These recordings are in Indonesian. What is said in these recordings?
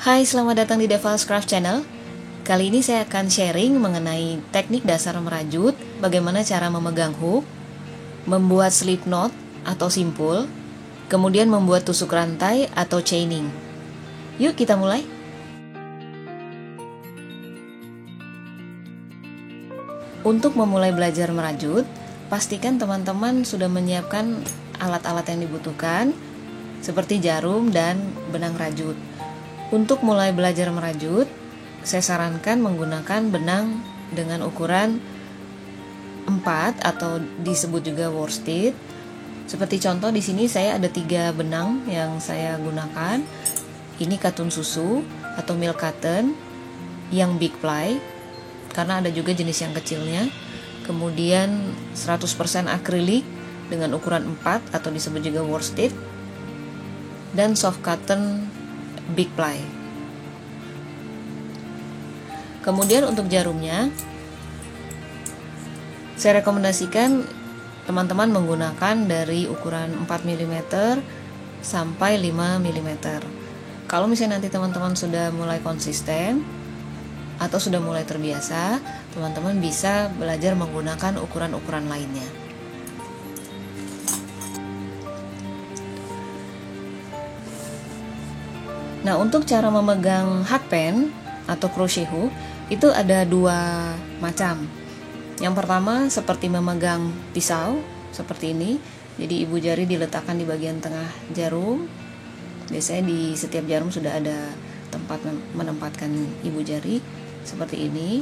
Hai, selamat datang di Devil's Craft Channel. Kali ini saya akan sharing mengenai teknik dasar merajut, bagaimana cara memegang hook, membuat slip knot atau simpul, kemudian membuat tusuk rantai atau chaining. Yuk kita mulai. Untuk memulai belajar merajut, pastikan teman-teman sudah menyiapkan alat-alat yang dibutuhkan, seperti jarum dan benang rajut. Untuk mulai belajar merajut, saya sarankan menggunakan benang dengan ukuran 4 atau disebut juga worsted. Seperti contoh di sini saya ada 3 benang yang saya gunakan. Ini katun susu atau milk cotton yang big ply, karena ada juga jenis yang kecilnya. Kemudian 100% akrilik dengan ukuran 4 atau disebut juga worsted, dan soft cotton big ply. Kemudian untuk jarumnya, saya rekomendasikan teman-teman menggunakan dari ukuran 4 mm sampai 5 mm. Kalau misalnya nanti teman-teman sudah mulai konsisten atau sudah mulai terbiasa, teman-teman bisa belajar menggunakan ukuran-ukuran lainnya. Nah, untuk cara memegang hakpen atau crochet hook itu ada 2 macam. Yang pertama seperti memegang pisau seperti ini. Jadi ibu jari diletakkan di bagian tengah jarum. Biasanya di setiap jarum sudah ada tempat menempatkan ibu jari seperti ini.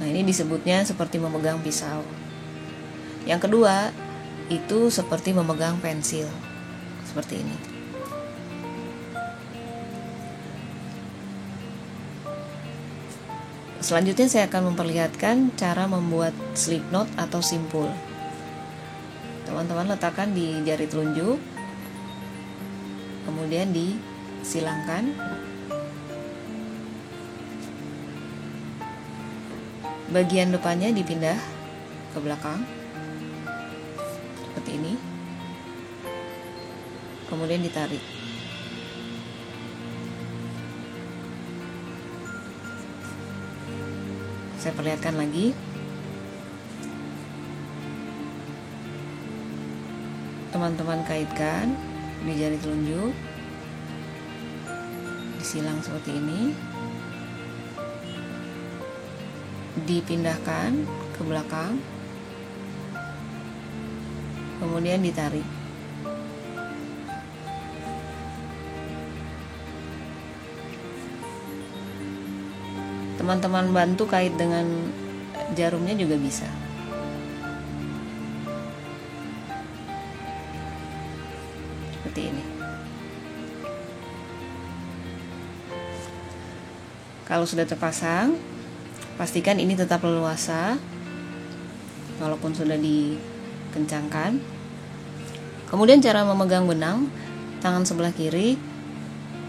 Nah, ini disebutnya seperti memegang pisau. Yang kedua itu seperti memegang pensil seperti ini. Selanjutnya saya akan memperlihatkan cara membuat slip knot atau simpul. Teman-teman letakkan di jari telunjuk, kemudian disilangkan. Bagian depannya dipindah ke belakang, seperti ini. Kemudian ditarik. Saya perlihatkan lagi. Teman-teman kaitkan di jari telunjuk, disilang seperti ini, dipindahkan ke belakang, kemudian ditarik. Teman-teman bantu kait dengan jarumnya juga bisa. Seperti ini. Kalau sudah terpasang, pastikan ini tetap leluasa walaupun sudah dikencangkan. Kemudian cara memegang benang, tangan sebelah kiri.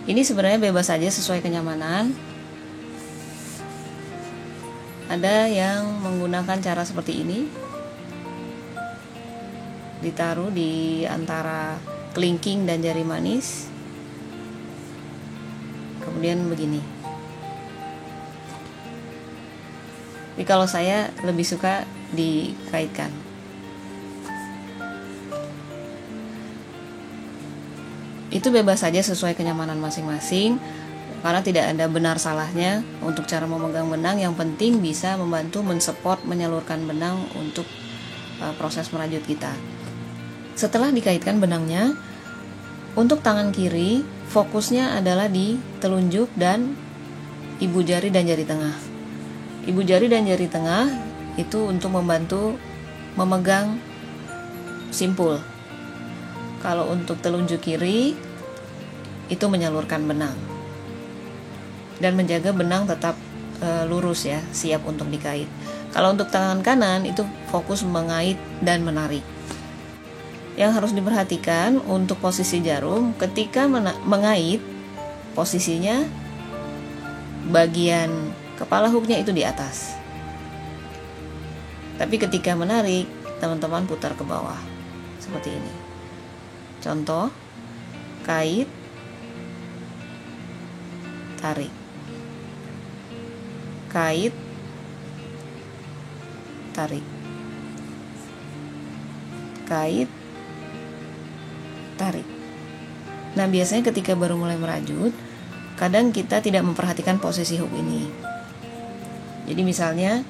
Ini sebenarnya bebas saja sesuai kenyamanan. Ada yang menggunakan cara seperti ini, ditaruh di antara kelingking dan jari manis, kemudian begini. Tapi kalau saya lebih suka dikaitkan. Itu bebas saja sesuai kenyamanan masing-masing, karena tidak ada benar salahnya untuk cara memegang benang. Yang penting bisa membantu mensupport menyalurkan benang untuk proses merajut kita. Setelah dikaitkan benangnya, untuk tangan kiri fokusnya adalah di telunjuk dan ibu jari dan jari tengah. Ibu jari dan jari tengah itu untuk membantu memegang simpul. Kalau untuk telunjuk kiri itu menyalurkan benang dan menjaga benang tetap lurus ya, siap untuk dikait. Kalau untuk tangan kanan itu fokus mengait dan menarik. Yang harus diperhatikan untuk posisi jarum, ketika mengait, posisinya bagian kepala hooknya itu di atas. Tapi ketika menarik, teman-teman putar ke bawah seperti ini. Contoh, kait tarik, kait, tarik, kait, tarik. Nah, biasanya ketika baru mulai merajut, kadang kita tidak memperhatikan posisi hook ini. Jadi misalnya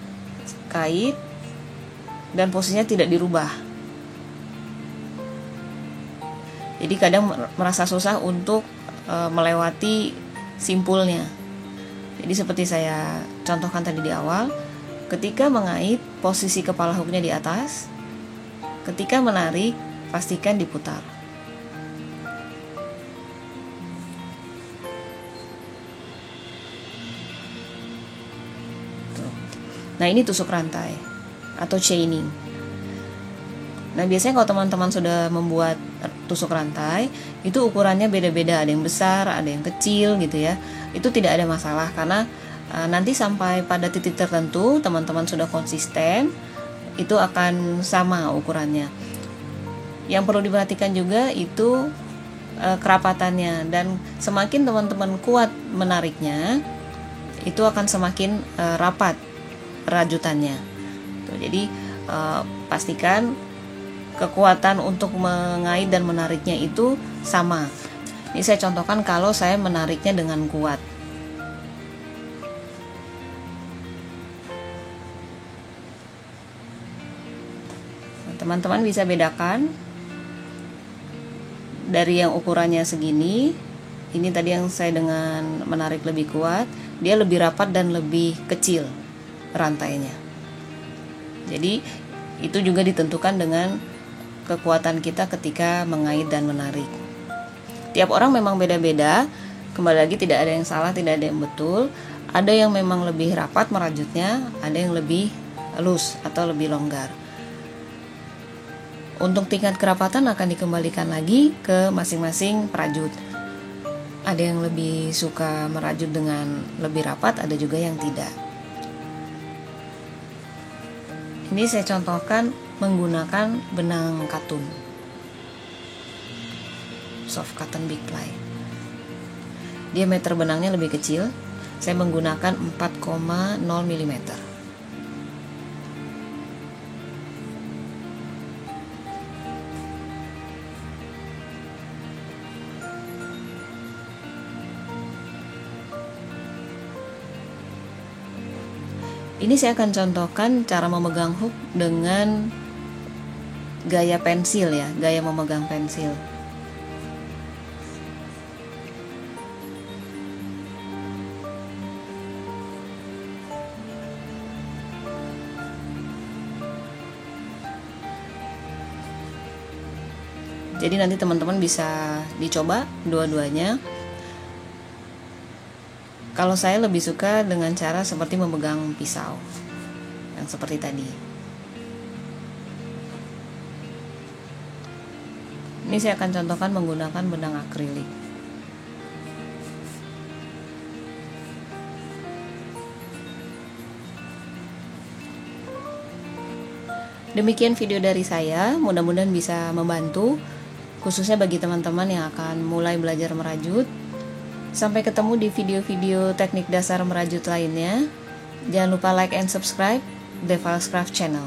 kait dan posisinya tidak dirubah. Jadi kadang merasa susah untuk melewati simpulnya. Jadi seperti saya contohkan tadi di awal, ketika mengait posisi kepala hooknya di atas, ketika menarik pastikan diputar. Nah, ini tusuk rantai atau chaining. Nah, biasanya kalau teman-teman sudah membuat tusuk rantai, itu ukurannya beda-beda, ada yang besar, ada yang kecil gitu ya. Itu tidak ada masalah karena nanti sampai pada titik tertentu teman-teman sudah konsisten, itu akan sama ukurannya. Yang perlu diperhatikan juga itu kerapatannya, dan semakin teman-teman kuat menariknya, itu akan semakin rapat rajutannya. Tuh, jadi pastikan kekuatan untuk mengait dan menariknya itu sama. Ini saya contohkan kalau saya menariknya dengan kuat. Nah, teman-teman bisa bedakan dari yang ukurannya segini. Ini tadi yang saya dengan menarik lebih kuat, dia lebih rapat dan lebih kecil rantainya. Jadi itu juga ditentukan dengan kekuatan kita ketika mengait dan menarik. Tiap orang memang beda-beda. Kembali lagi, tidak ada yang salah, tidak ada yang betul. Ada yang memang lebih rapat merajutnya, ada yang lebih loose atau lebih longgar. Untuk tingkat kerapatan akan dikembalikan lagi ke masing-masing perajut. Ada yang lebih suka merajut dengan lebih rapat, ada juga yang tidak. Ini saya contohkan menggunakan benang katun, soft cotton big ply. Diameter benangnya lebih kecil, saya menggunakan 4,0 mm. Ini saya akan contohkan cara memegang hook dengan gaya pensil ya, gaya memegang pensil. Jadi nanti teman-teman bisa dicoba dua-duanya. Kalau saya lebih suka dengan cara seperti memegang pisau, yang seperti tadi. Ini saya akan contohkan menggunakan benang akrilik. Demikian video dari saya, mudah-mudahan bisa membantu, khususnya bagi teman-teman yang akan mulai belajar merajut. Sampai ketemu di video-video teknik dasar merajut lainnya. Jangan lupa like and subscribe The False Craft Channel.